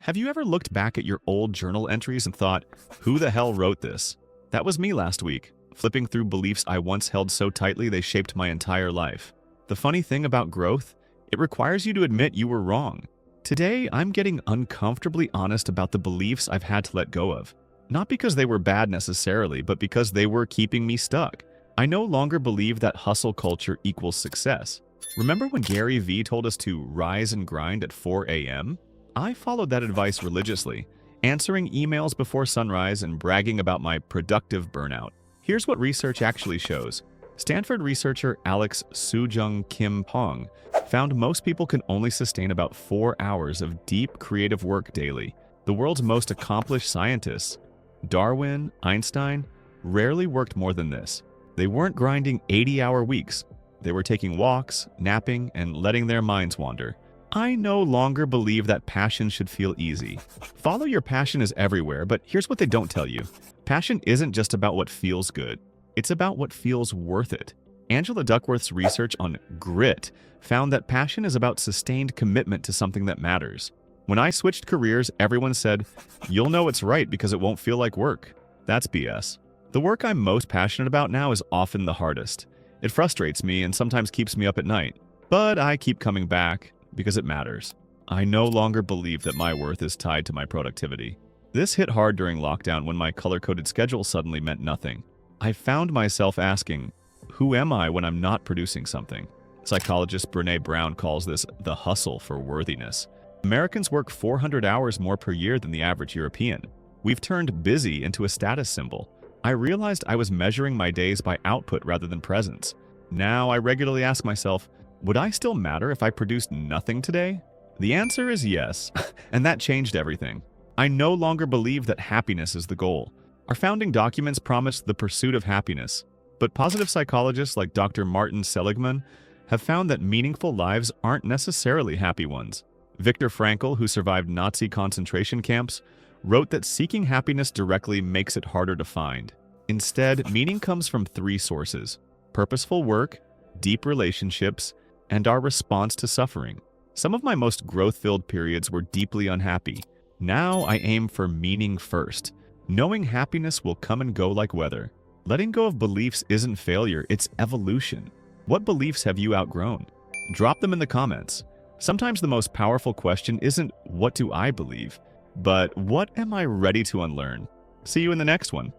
Have you ever looked back at your old journal entries and thought, who the hell wrote this? That was me last week, flipping through beliefs I once held so tightly they shaped my entire life. The funny thing about growth, it requires you to admit you were wrong. Today, I'm getting uncomfortably honest about the beliefs I've had to let go of. Not because they were bad necessarily, but because they were keeping me stuck. I no longer believe that hustle culture equals success. Remember when Gary Vee told us to rise and grind at 4 a.m.? I followed that advice religiously, answering emails before sunrise and bragging about my productive burnout. Here's what research actually shows. Stanford researcher Alex Soo-Jung Kim Pong found most people can only sustain about 4 hours of deep creative work daily. The world's most accomplished scientists, Darwin, Einstein, rarely worked more than this. They weren't grinding 80-hour weeks. They were taking walks, napping, and letting their minds wander. I no longer believe that passion should feel easy. Follow your passion is everywhere, but here's what they don't tell you. Passion isn't just about what feels good. It's about what feels worth it. Angela Duckworth's research on grit found that passion is about sustained commitment to something that matters. When I switched careers, everyone said, "You'll know it's right because it won't feel like work." That's BS. The work I'm most passionate about now is often the hardest. It frustrates me and sometimes keeps me up at night. But I keep coming back because it matters. I no longer believe that my worth is tied to my productivity. This hit hard during lockdown when my color-coded schedule suddenly meant nothing. I found myself asking, who am I when I'm not producing something? Psychologist Brené Brown calls this the hustle for worthiness. Americans work 400 hours more per year than the average European. We've turned busy into a status symbol. I realized I was measuring my days by output rather than presence. Now I regularly ask myself, would I still matter if I produced nothing today? The answer is yes, and that changed everything. I no longer believe that happiness is the goal. Our founding documents promised the pursuit of happiness, but positive psychologists like Dr. Martin Seligman have found that meaningful lives aren't necessarily happy ones. Viktor Frankl, who survived Nazi concentration camps, wrote that seeking happiness directly makes it harder to find. Instead, meaning comes from 3 sources: purposeful work, deep relationships, and our response to suffering. Some of my most growth-filled periods were deeply unhappy. Now I aim for meaning first, knowing happiness will come and go like weather. Letting go of beliefs isn't failure, it's evolution. What beliefs have you outgrown? Drop them in the comments. Sometimes the most powerful question isn't, what do I believe? But what am I ready to unlearn? See you in the next one.